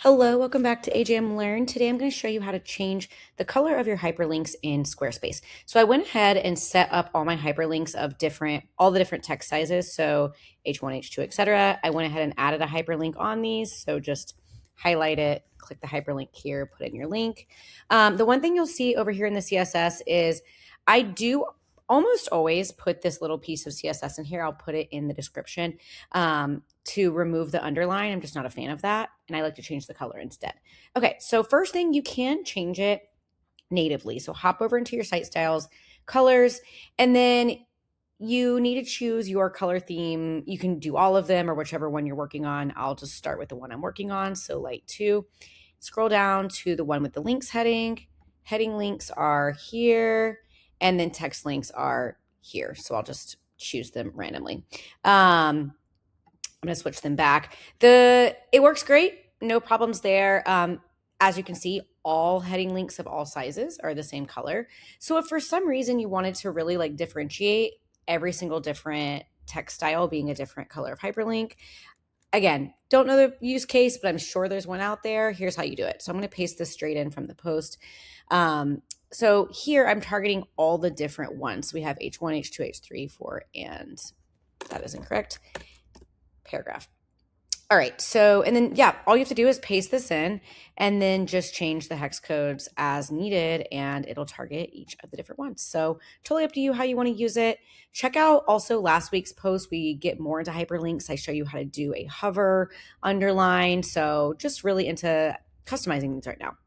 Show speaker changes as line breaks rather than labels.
Hello, welcome back to AJM Learn. Today I'm going to show you how to change the color of your hyperlinks in Squarespace. So I went ahead and set up all my hyperlinks of all the different text sizes. So H1, H2, etc. I went ahead and added a hyperlink on these. So just highlight it, click the hyperlink here, put in your link. The one thing you'll see over here in the CSS is I do almost always put this little piece of CSS in here. I'll put it in the description. To remove the underline. I'm just not a fan of that. And I like to change the color instead. Okay, so first thing, you can change it natively. So hop over into your site styles, colors, and then you need to choose your color theme. You can do all of them or whichever one you're working on. I'll just start with the one I'm working on. So light 2. Scroll down to the one with the links heading. Heading links are here, and then text links are here. So I'll just choose them randomly. I'm going to switch them back. It works great. No problems there. As you can see, all heading links of all sizes are the same color. So if for some reason you wanted to really differentiate every single different text style being a different color of hyperlink, again, don't know the use case, but I'm sure there's one out there. Here's how you do it. So I'm going to paste this straight in from the post. So here I'm targeting all the different ones. So we have H1, H2, H3, 4, and that is incorrect. Paragraph. All right. So, and then, yeah, all you have to do is paste this in and then just change the hex codes as needed, and it'll target each of the different ones. So totally up to you how you want to use it. Check out also last week's post. We get more into hyperlinks. I show you how to do a hover, underline. So just really into customizing these right now.